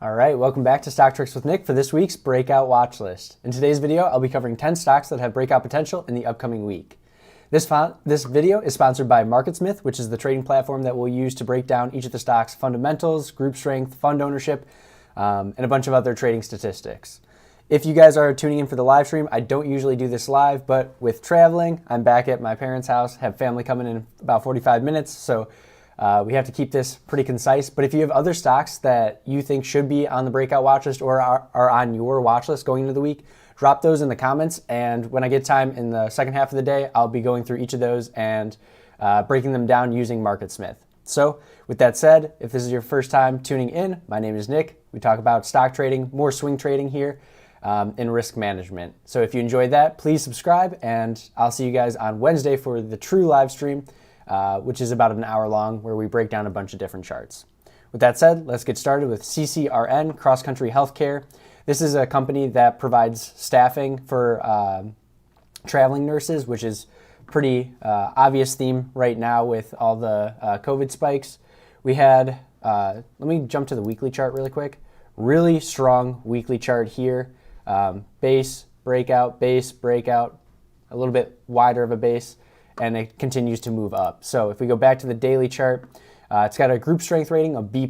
All right, welcome back to Stock Tricks with Nick for this week's Breakout Watchlist. In today's video, I'll be covering 10 stocks that have breakout potential in the upcoming week. This video is sponsored by MarketSmith, which is the trading platform that we'll use to break down each of the stock's fundamentals, group strength, fund ownership, and a bunch of other trading statistics. If you guys are tuning in for the live stream, I don't usually do this live, but with traveling, I'm back at my parents' house, have family coming in about 45 minutes, so we have to keep this pretty concise. But if you have other stocks that you think should be on the breakout watch list or are on your watch list going into the week, drop those in the comments. And when I get time in the second half of the day, I'll be going through each of those and breaking them down using MarketSmith. So with that said, if this is your first time tuning in, my name is Nick. We talk about stock trading, more swing trading here, and risk management. So if you enjoyed that, please subscribe, and I'll see you guys on Wednesday for the true live stream, which is about an hour long, where we break down a bunch of different charts. With that said, let's get started with CCRN, Cross Country Healthcare. This is a company that provides staffing for traveling nurses, which is pretty obvious theme right now with all the COVID spikes. We had, let me jump to the weekly chart really quick. Really strong weekly chart here. Base, breakout, a little bit wider of a base, and it continues to move up. So if we go back to the daily chart, it's got a group strength rating of B+.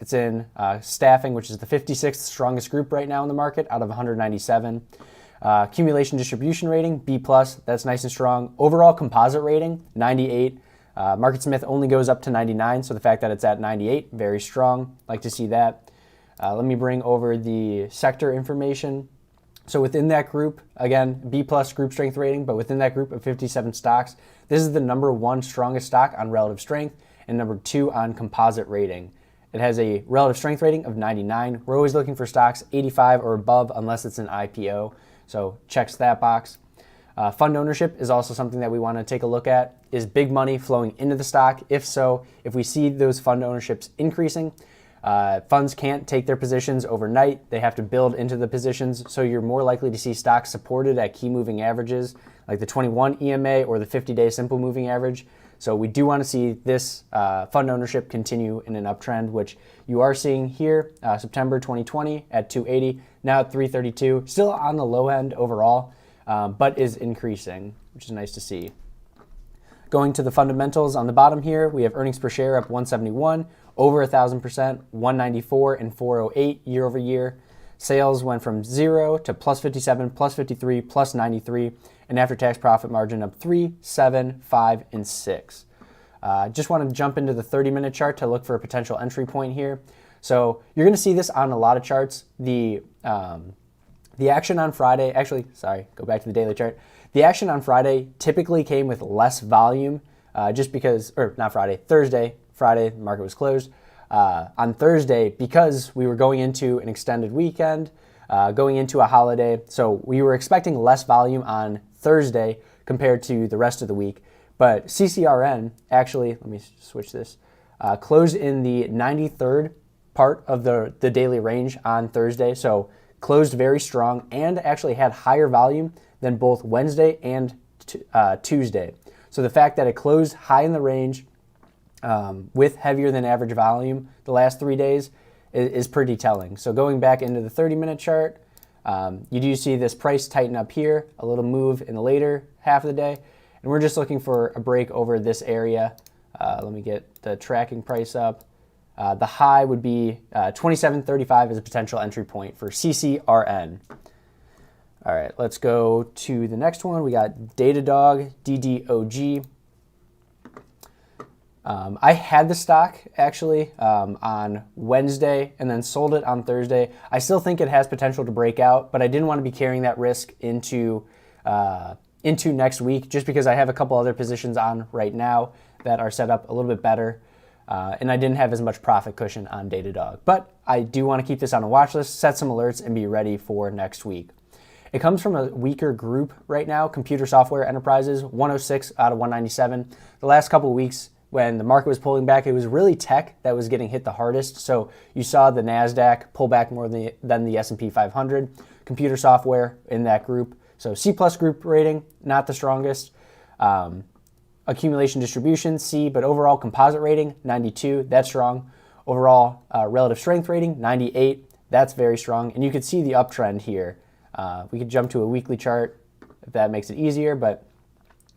It's in staffing, which is the 56th strongest group right now in the market out of 197. Accumulation distribution rating, B+. That's nice and strong. Overall composite rating, 98. MarketSmith only goes up to 99, so the fact that it's at 98, very strong. Like to see that. Let me bring over the sector information. So within that group, again, B+ group strength rating, but within that group of 57 stocks, this is the number one strongest stock on relative strength and number two on composite rating. It has a relative strength rating of 99. We're always looking for stocks 85 or above unless it's an IPO, so checks that box. Fund ownership is also something that we want to take a look at. Is big money flowing into the stock? If so, if we see those fund ownerships increasing, funds can't take their positions overnight. They have to build into the positions, so you're more likely to see stocks supported at key moving averages like the 21 EMA or the 50-day simple moving average. So we do want to see this fund ownership continue in an uptrend, which you are seeing here, September 2020 at 280, now at 332, still on the low end overall, but is increasing, which is nice to see. Going to the fundamentals on the bottom here, we have earnings per share up 171, over 1,000%, 194 and 408 year over year. Sales went from 0 to plus 57, plus 53, plus 93, and after-tax profit margin up 3, 7, 5, and 6. Just wanted to jump into the 30-minute chart to look for a potential entry point here. So you're going to see this on a lot of charts. The action on Friday, actually, sorry, go back to the daily chart. The action on Friday typically came with less volume just because, or not Friday, Thursday. Friday, the market was closed. On Thursday, because we were going into an extended weekend, going into a holiday, so we were expecting less volume on Thursday compared to the rest of the week. But CCRN, actually, let me switch this, closed in the 93rd part of the daily range on Thursday, so closed very strong and actually had higher volume than both Wednesday and Tuesday. So the fact that it closed high in the range with heavier than average volume the last 3 days is pretty telling. So going back into the 30-minute chart, you do see this price tighten up here, a little move in the later half of the day, and we're just looking for a break over this area. Let me get the tracking price up. The high would be 27.35 as a potential entry point for CCRN. All right, let's go to the next one. We got Datadog, DDOG. I had the stock actually on Wednesday and then sold it on Thursday. I still think it has potential to break out, but I didn't want to be carrying that risk into next week just because I have a couple other positions on right now that are set up a little bit better, and I didn't have as much profit cushion on Datadog. But I do want to keep this on a watch list, set some alerts, and be ready for next week. It comes from a weaker group right now, Computer Software Enterprises, 106 out of 197. The last couple of weeks, when the market was pulling back, it was really tech that was getting hit the hardest. So you saw the NASDAQ pull back more than the S&P 500, computer software in that group. So C+ group rating, not the strongest. Accumulation distribution, C, but overall composite rating, 92, that's strong. Overall relative strength rating, 98, That's very strong. And you can see the uptrend here. We could jump to a weekly chart if that makes it easier, but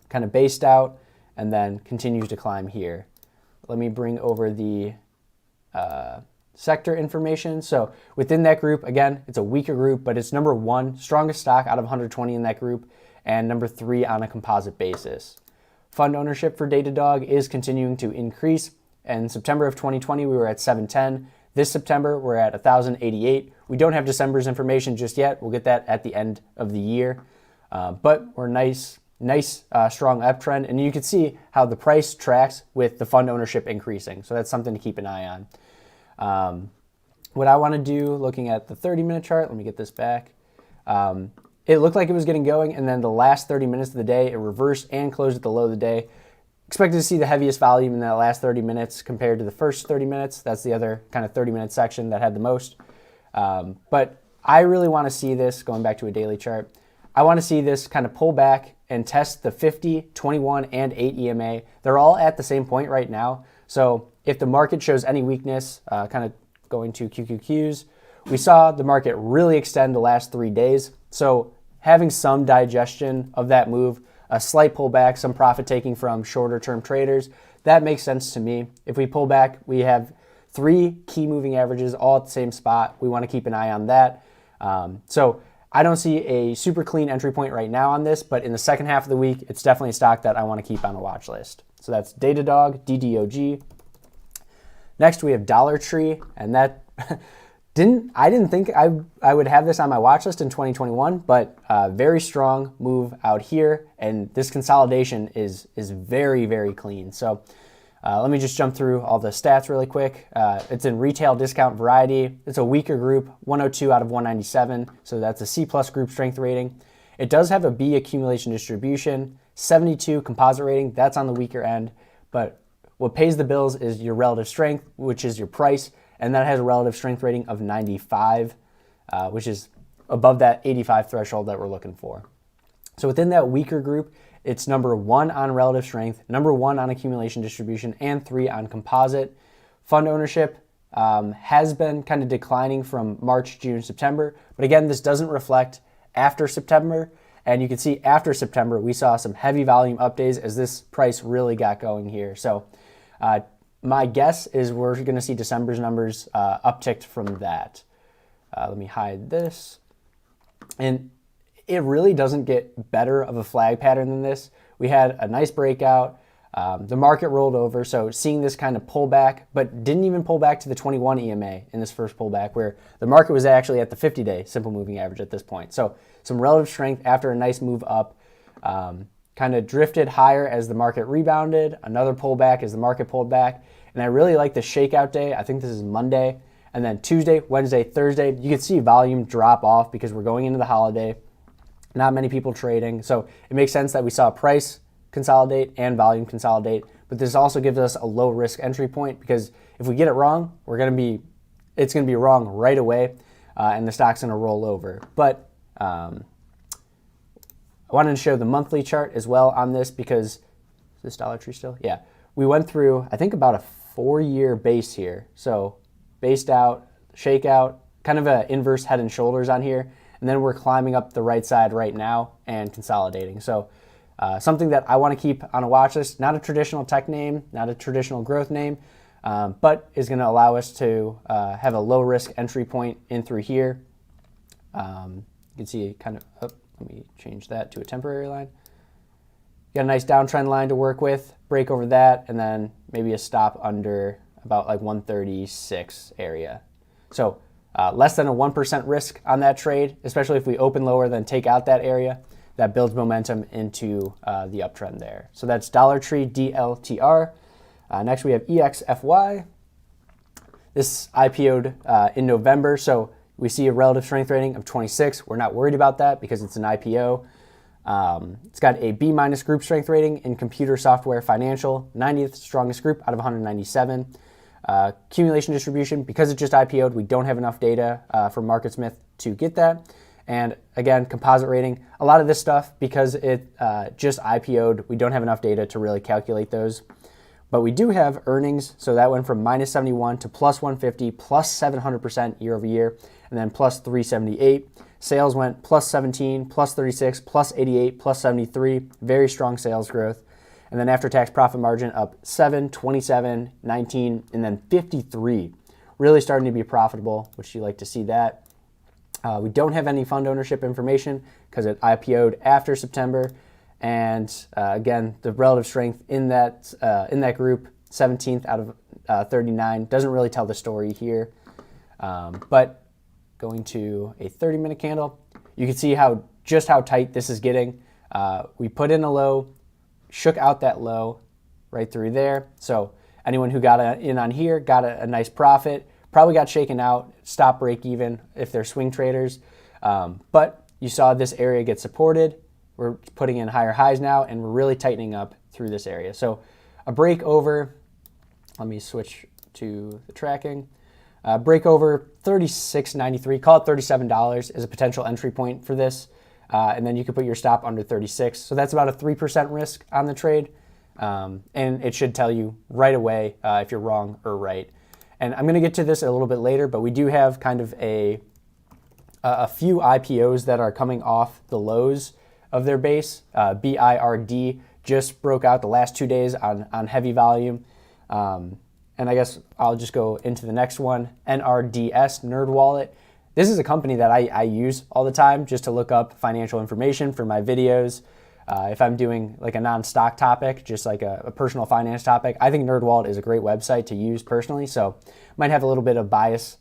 kind of based out and then continues to climb here. Let me bring over the sector information. So within that group, again, it's a weaker group, but it's number 1, strongest stock out of 120 in that group, and number 3 on a composite basis. Fund ownership for Datadog is continuing to increase. In September of 2020, we were at 710. This September, we're at 1,088. We don't have December's information just yet. We'll get that at the end of the year. But we're nice strong uptrend. And you can see how the price tracks with the fund ownership increasing. So that's something to keep an eye on. What I want to do, looking at the 30-minute chart, let me get this back. It looked like it was getting going, and then the last 30 minutes of the day, it reversed and closed at the low of the day. Expected to see the heaviest volume in that last 30 minutes compared to the first 30 minutes. That's the other kind of 30-minute section that had the most. But I really want to see this, going back to a daily chart, I want to see this kind of pull back and test the 50, 21, and 8 EMA. They're all at the same point right now. So if the market shows any weakness, kind of going to QQQs, we saw the market really extend the last 3 days. So having some digestion of that move, a slight pullback, some profit taking from shorter term traders, that makes sense to me. If we pull back, we have 3 key moving averages all at the same spot. We want to keep an eye on that. So I don't see a super clean entry point right now on this, but in the second half of the week, it's definitely a stock that I want to keep on the watch list. So that's Datadog, DDOG. Next, we have Dollar Tree, and that I didn't think I would have this on my watch list in 2021, but very strong move out here, and this consolidation is very, very clean. So let me just jump through all the stats really quick. It's in retail discount variety. It's a weaker group, 102 out of 197, so that's a C+ group strength rating. It does have a B accumulation distribution, 72 composite rating. That's on the weaker end, but what pays the bills is your relative strength, which is your price, and that has a relative strength rating of 95, which is above that 85 threshold that we're looking for. So within that weaker group, it's number 1 on relative strength, number 1 on accumulation distribution, and 3 on composite. Fund ownership has been kind of declining from March, June, September, but again, this doesn't reflect after September. And you can see after September, we saw some heavy volume up days as this price really got going here. So my guess is we're going to see December's numbers upticked from that. Let me hide this. And it really doesn't get better of a flag pattern than this. We had a nice breakout. The market rolled over, so seeing this kind of pull back, but didn't even pull back to the 21 EMA in this first pullback, where the market was actually at the 50-day simple moving average at this point. So some relative strength after a nice move up. Kind of drifted higher as the market rebounded, another pullback as the market pulled back. And I really like the shakeout day. I think this is Monday. And then Tuesday, Wednesday, Thursday, you can see volume drop off because we're going into the holiday. Not many people trading. So it makes sense that we saw price consolidate and volume consolidate. But this also gives us a low risk entry point because if we get it wrong, it's going to be wrong right away and the stock's going to roll over. But I wanted to show the monthly chart as well on this because, is this Dollar Tree still? Yeah. We went through, I think, about a 4-year base here. So based out, shakeout, kind of an inverse head and shoulders on here. And then we're climbing up the right side right now and consolidating. So something that I want to keep on a watch list, not a traditional tech name, not a traditional growth name, but is going to allow us to have a low risk entry point in through here. You can see kind of, let me change that to a temporary line. Got a nice downtrend line to work with, break over that, and then maybe a stop under about like 136 area. So less than a 1% risk on that trade, especially if we open lower, then take out that area. That builds momentum into the uptrend there. So that's Dollar Tree DLTR. Next we have EXFY. This IPO'd in November, so we see a relative strength rating of 26. We're not worried about that because it's an IPO. It's got a B- group strength rating in computer software financial, 90th strongest group out of 197. Accumulation distribution, because it just IPO'd, we don't have enough data from MarketSmith to get that. And again, composite rating, a lot of this stuff, because it just IPO'd, we don't have enough data to really calculate those. But we do have earnings, so that went from minus 71 to plus 150, plus 700% year over year, and then plus 378. Sales went plus 17, plus 36, plus 88, plus 73. Very strong sales growth. And then after-tax profit margin up 7, 27, 19, and then 53. Really starting to be profitable, which you like to see that. We don't have any fund ownership information because it IPO'd after September. And again, the relative strength in that group, 17th out of 39, doesn't really tell the story here. But going to a 30-minute candle, you can see just how tight this is getting. We put in a low, shook out that low right through there. So anyone who got in on here got a nice profit. Probably got shaken out, stop break even if they're swing traders. But you saw this area get supported. We're putting in higher highs now, and we're really tightening up through this area. So a break over, let me switch to the tracking. Break over 36.93, call it $37 is a potential entry point for this. And then you could put your stop under 36. So that's about a 3% risk on the trade. And it should tell you right away if you're wrong or right. And I'm going to get to this a little bit later, but we do have kind of a few IPOs that are coming off the lows of their base. BIRD just broke out the last 2 days on heavy volume. And I guess I'll just go into the next one, NRDS, NerdWallet. This is a company that I use all the time just to look up financial information for my videos. If I'm doing like a non-stock topic, just like a personal finance topic, I think NerdWallet is a great website to use personally. So might have a little bit of bias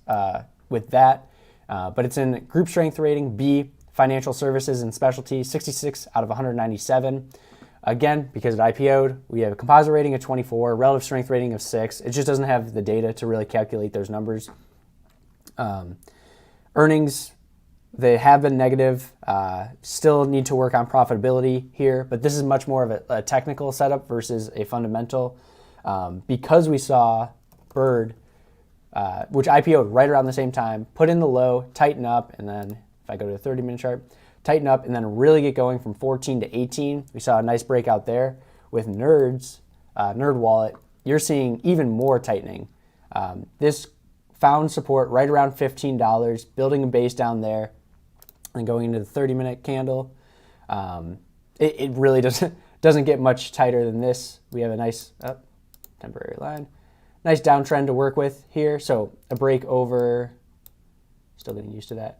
with that. But it's in group strength rating B, financial services and specialty, 66 out of 197. Again, because it IPO'd, we have a composite rating of 24, relative strength rating of 6. It just doesn't have the data to really calculate those numbers. Earnings, they have been negative. Still need to work on profitability here, but this is much more of a technical setup versus a fundamental. Because we saw Bird, which IPO'd right around the same time, put in the low, tighten up, and then if I go to the 30-minute chart, tighten up, and then really get going from 14 to 18. We saw a nice breakout there. With NerdWallet, you're seeing even more tightening. This found support right around $15, building a base down there, and going into the 30-minute candle. It really doesn't get much tighter than this. We have a nice temporary line. Nice downtrend to work with here. So a break over, still getting used to that.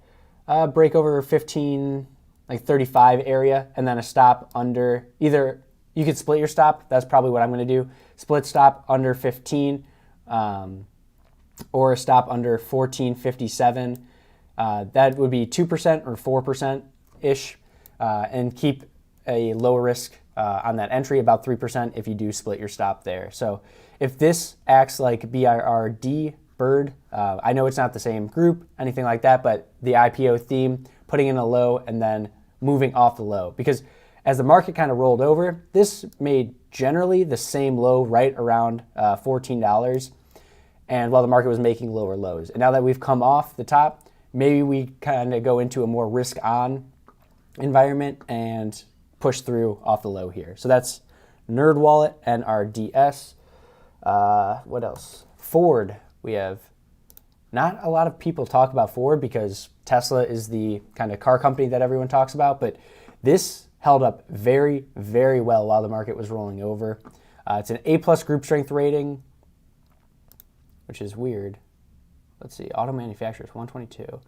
Break over 15, like 35 area, and then a stop under either, you could split your stop. That's probably what I'm going to do. Split stop under 15 or a stop under 14.57. That would be 2% or 4%-ish, and keep a lower risk on that entry, about 3% if you do split your stop there. So if this acts like BIRD, Bird, I know it's not the same group, anything like that, but the IPO theme, putting in a low and then moving off the low. Because as the market kind of rolled over, this made generally the same low right around $14, and while the market was making lower lows. And now that we've come off the top, maybe we kind of go into a more risk-on environment and push through off the low here. So that's NerdWallet, NRDS. What else? Ford. We have not a lot of people talk about Ford because Tesla is the kind of car company that everyone talks about, but this held up very, very well while the market was rolling over. It's an A+ group strength rating, which is weird. Let's see, auto manufacturers, 122.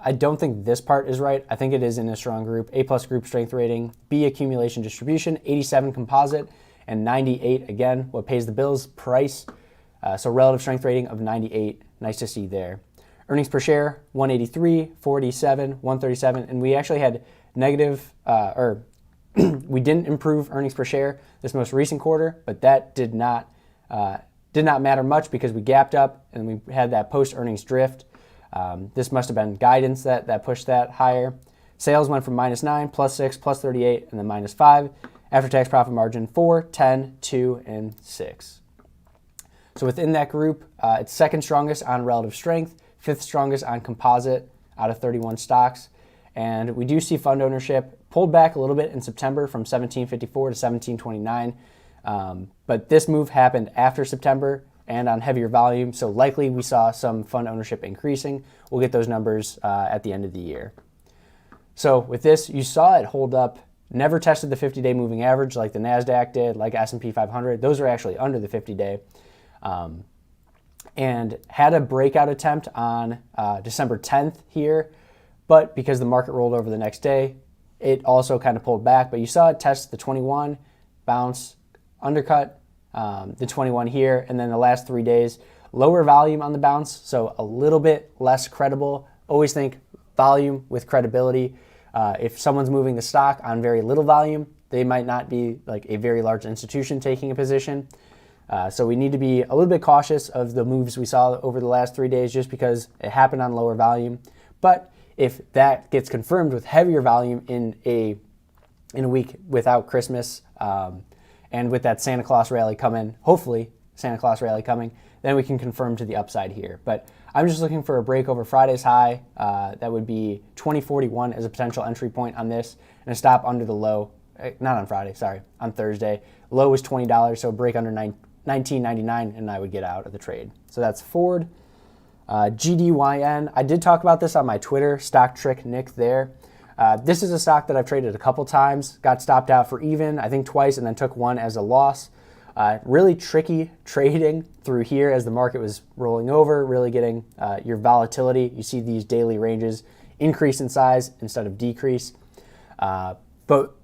I don't think this part is right. I think it is in a strong group. A+ group strength rating, B accumulation distribution, 87 composite, and 98, again, what pays the bills, price. So relative strength rating of 98, nice to see there. Earnings per share, 183, 47, 137, and we actually had negative, we didn't improve earnings per share this most recent quarter, but that did not matter much because we gapped up and we had that post-earnings drift. This must have been guidance that pushed that higher. Sales went from -9, +6, +38, and then -5. After-tax profit margin, 4, 10, 2, and 6. So within that group, it's second strongest on relative strength, fifth strongest on composite out of 31 stocks. And we do see fund ownership pulled back a little bit in September from 1754 to 1729. But this move happened after September and on heavier volume, so likely we saw some fund ownership increasing. We'll get those numbers at the end of the year. So with this, you saw it hold up, never tested the 50-day moving average like the NASDAQ did, like S&P 500. Those are actually under the 50-day. And had a breakout attempt on December 10th here, but because the market rolled over the next day, it also kind of pulled back. But you saw it test the 21, bounce, undercut the 21 here, and then the last 3 days, lower volume on the bounce, so a little bit less credible. Always think volume with credibility. If someone's moving the stock on very little volume, they might not be like a very large institution taking a position. So we need to be a little bit cautious of the moves we saw over the last 3 days just because it happened on lower volume. But if that gets confirmed with heavier volume in a week without Christmas and with that Santa Claus rally coming, hopefully Santa Claus rally coming, then we can confirm to the upside here. But I'm just looking for a break over Friday's high. That would be 2041 as a potential entry point on this, and a stop under the low. Not on Friday, sorry, on Thursday. Low was $20, so a break under $19.99, and I would get out of the trade. So that's Ford. GDYN, I did talk about this on my Twitter, Stock Trick Nick there. This is a stock that I've traded a couple times, got stopped out for even, I think twice, and then took one as a loss. Really tricky trading through here as the market was rolling over, really getting your volatility. You see these daily ranges increase in size instead of decrease. But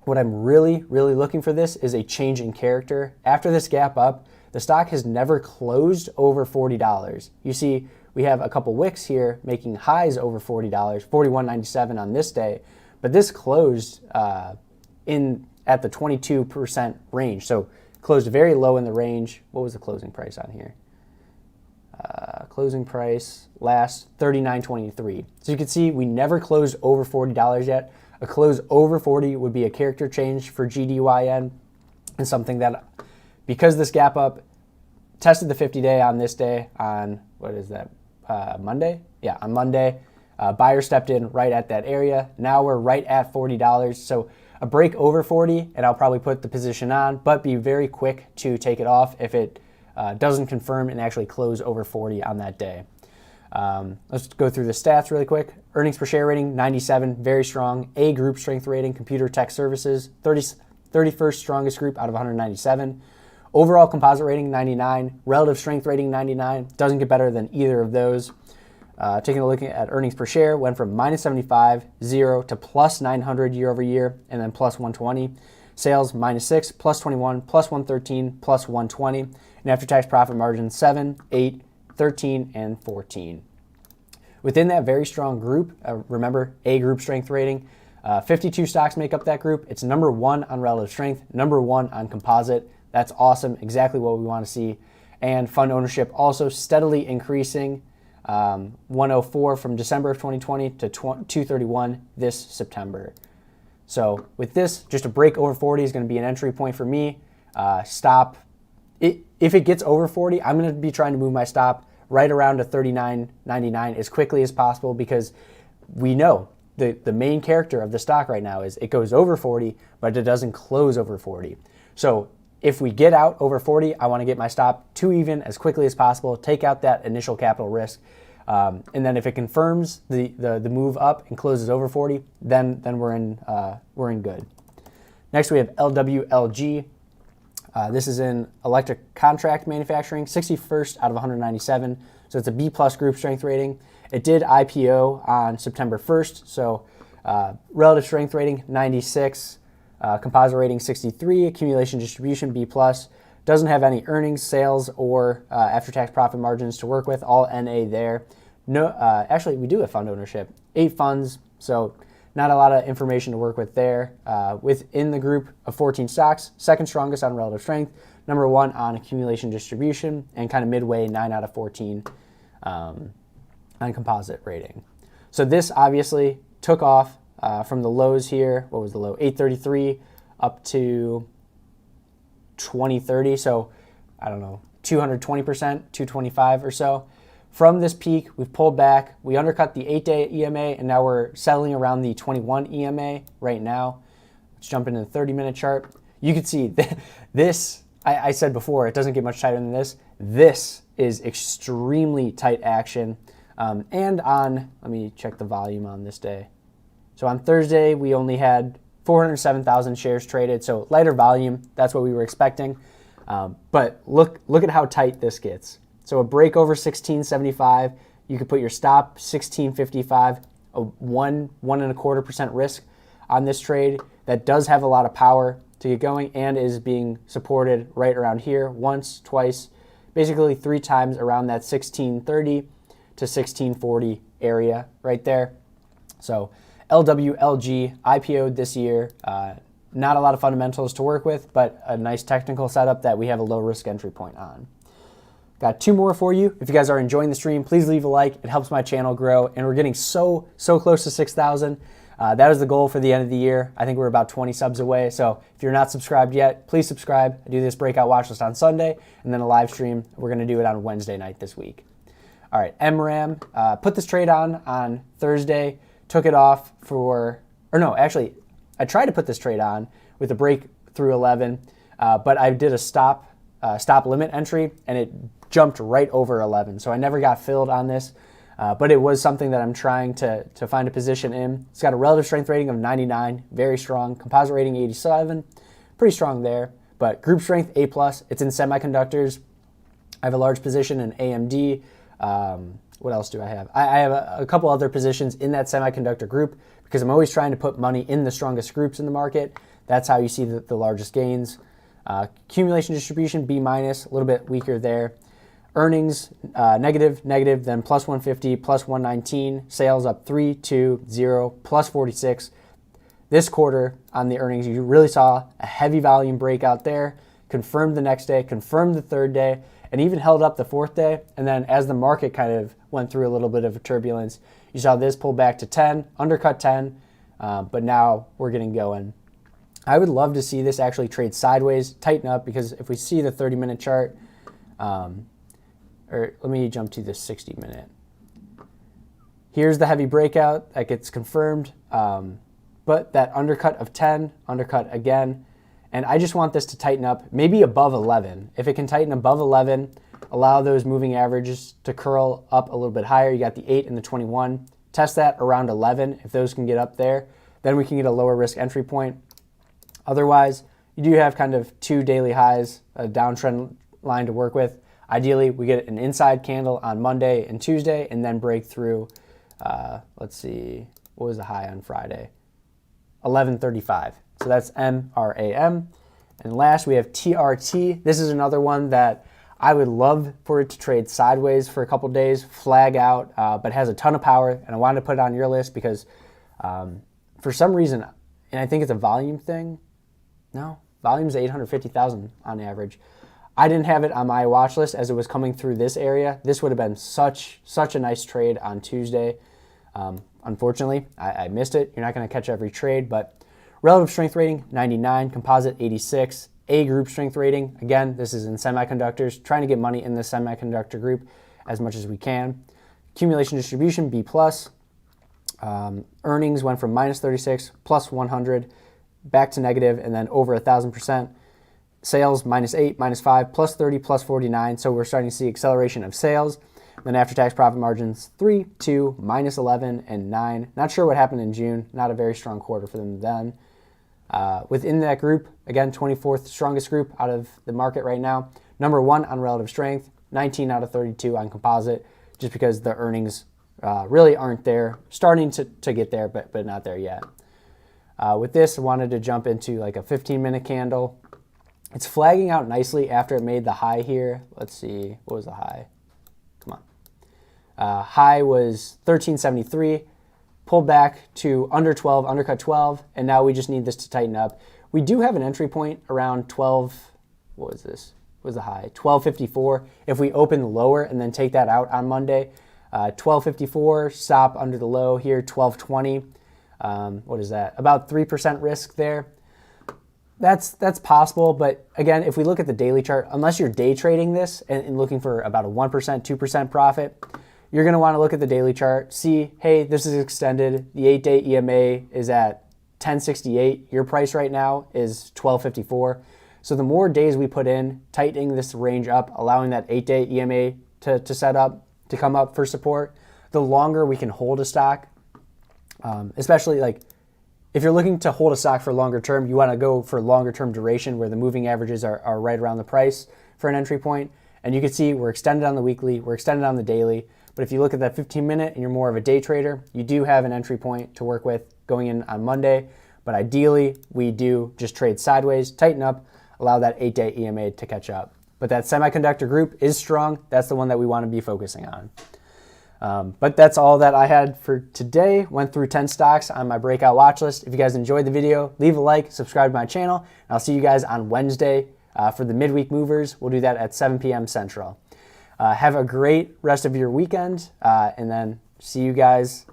what I'm really looking for this is a change in character. After this gap up, the stock has never closed over $40. You see, we have a couple wicks here making highs over $40, $41.97 on this day, but this closed at the 22% range. So closed very low in the range. What was the closing price on here? Closing price last $39.23. So you can see we never closed over $40 yet. A close over 40 would be a character change for GDYN, and something that, because this gap up tested the 50-day on this day on, what is that, Monday? Yeah, on Monday. Buyer stepped in right at that area. Now we're right at $40. So a break over 40, and I'll probably put the position on, but be very quick to take it off if it doesn't confirm and actually close over 40 on that day. Let's go through the stats really quick. Earnings per share rating, 97, very strong. A group strength rating, computer tech services, 31st strongest group out of 197. Overall composite rating, 99. Relative strength rating, 99. Doesn't get better than either of those. Taking a look at earnings per share, went from minus 75, 0 to plus 900 year over year, and then plus 120. Sales, minus 6, plus 21, plus 113, plus 120. And after-tax profit margin, 7, 8, 13, and 14. Within that very strong group, remember, A group strength rating, 52 stocks make up that group. It's number 1 on relative strength, number 1 on composite. That's awesome, exactly what we want to see. And fund ownership also steadily increasing, 104 from December of 2020 to 231 this September. So with this, just a break over 40 is going to be an entry point for me. Stop. If it gets over 40, I'm going to be trying to move my stop right around to $39.99 as quickly as possible, because we know the main character of the stock right now is it goes over 40, but it doesn't close over 40. So if we get out over 40, I want to get my stop to even as quickly as possible, take out that initial capital risk. And then if it confirms the move up and closes over 40, then we're in good. Next, we have LWLG. This is in electric contract manufacturing, 61st out of 197. So it's a B plus group strength rating. It did IPO on September 1st. So relative strength rating, 96. Composite rating, 63. Accumulation distribution, B plus. Doesn't have any earnings, sales, or after-tax profit margins to work with. All NA there. No, actually, we do have fund ownership. 8 funds, so not a lot of information to work with there. Within the group of 14 stocks, second strongest on relative strength, number 1 on accumulation distribution, and kind of midway, 9 out of 14 on composite rating. So this obviously took off from the lows here. What was the low? 833 up to 2030. So I don't know, 220%, 225 or so. From this peak, we've pulled back. We undercut the 8-day EMA, and now we're settling around the 21 EMA right now. Let's jump into the 30-minute chart. you can see this, I said before, it doesn't get much tighter than this. This is extremely tight action. And on, let me check the volume on this day. So on Thursday, we only had 407,000 shares traded, so lighter volume. That's what we were expecting. But look at how tight this gets. So a break over 1675, you could put your stop 1655, a 1.25% risk on this trade. That does have a lot of power to get going and is being supported right around here once, twice, basically 3 times around that 1630 to 1640 area right there. So LWLG IPO'd this year. Not a lot of fundamentals to work with, but a nice technical setup that we have a low risk entry point on. Got 2 more for you. If you guys are enjoying the stream, please leave a like. It helps my channel grow, and we're getting so close to 6,000. That was the goal for the end of the year. I think we're about 20 subs away. So if you're not subscribed yet, please subscribe. I do this breakout watch list on Sunday, and then a live stream. We're going to do it on Wednesday night this week. All right, MRAM. Put this trade on Thursday. Took it off for, or no, actually, I tried to put this trade on with a break through 11, but I did a stop limit entry, and it jumped right over 11. So I never got filled on this, but it was something that I'm trying to find a position in. It's got a relative strength rating of 99, very strong. Composite rating 87, pretty strong there. But group strength A+, it's in semiconductors. I have a large position in AMD. What else do I have? I have a couple other positions in that semiconductor group because I'm always trying to put money in the strongest groups in the market. That's how you see the largest gains. Accumulation distribution, B-, a little bit weaker there. Earnings, negative, then plus 150, plus 119. Sales up 3, 2, 0, plus 46. This quarter on the earnings, you really saw a heavy volume breakout there. Confirmed the next day, confirmed the third day, and even held up the fourth day. And then as the market kind of went through a little bit of a turbulence, you saw this pull back to 10, undercut 10, but now we're getting going. I would love to see this actually trade sideways, tighten up, because if we see the 30-minute chart, or let me jump to the 60-minute. Here's the heavy breakout that gets confirmed, but that undercut of 10, undercut again, and I just want this to tighten up, maybe above 11. If it can tighten above 11, allow those moving averages to curl up a little bit higher. You got the 8 and the 21. Test that around 11. If those can get up there, then we can get a lower risk entry point. Otherwise, you do have kind of 2 daily highs, a downtrend line to work with. Ideally, we get an inside candle on Monday and Tuesday and then break through, let's see, what was the high on Friday? 1135. So that's MRAM. And last, we have TRT. This is another one that I would love for it to trade sideways for a couple days, flag out, but has a ton of power. And I wanted to put it on your list because for some reason, and I think it's a volume thing. No, volume's 850,000 on average. I didn't have it on my watch list as it was coming through this area. This would have been such a nice trade on Tuesday. Unfortunately, I missed it. You're not going to catch every trade, but relative strength rating, 99, composite 86, A group strength rating. Again, this is in semiconductors, trying to get money in the semiconductor group as much as we can. Accumulation distribution, B+. Earnings went from minus 36, plus 100, back to negative, and then over 1,000%. Sales, minus 8, minus 5, plus 30, plus 49. So we're starting to see acceleration of sales. Then after-tax profit margins, 3, 2, minus 11, and 9. Not sure what happened in June. Not a very strong quarter for them then. Within that group, again, 24th strongest group out of the market right now. Number 1 on relative strength, 19 out of 32 on composite, just because the earnings really aren't there. Starting to get there, but not there yet. With this, I wanted to jump into like a 15-minute candle. It's flagging out nicely after it made the high here. Let's see, what was the high? Come on. High was 1373, pulled back to under 12, undercut 12, and now we just need this to tighten up. We do have an entry point around 12, what was this? What was the high? 1254. If we open lower and then take that out on Monday, 1254, stop under the low here, 1220. What is that? About 3% risk there. That's possible, but again, if we look at the daily chart, unless you're day trading this and looking for about a 1%, 2% profit, you're going to want to look at the daily chart, see, hey, this is extended. The 8-day EMA is at 1068. Your price right now is 1254. So the more days we put in, tightening this range up, allowing that 8-day EMA to set up, to come up for support, the longer we can hold a stock, especially like if you're looking to hold a stock for longer term, you want to go for longer term duration where the moving averages are right around the price for an entry point. And you can see we're extended on the weekly, we're extended on the daily. But if you look at that 15-minute and you're more of a day trader, you do have an entry point to work with going in on Monday. But ideally, we do just trade sideways, tighten up, allow that 8-day EMA to catch up. But that semiconductor group is strong. That's the one that we want to be focusing on. But that's all that I had for today. Went through 10 stocks on my breakout watch list. If you guys enjoyed the video, leave a like, subscribe to my channel, and I'll see you guys on Wednesday for the midweek movers. We'll do that at 7 p.m. Central. Have a great rest of your weekend, and then see you guys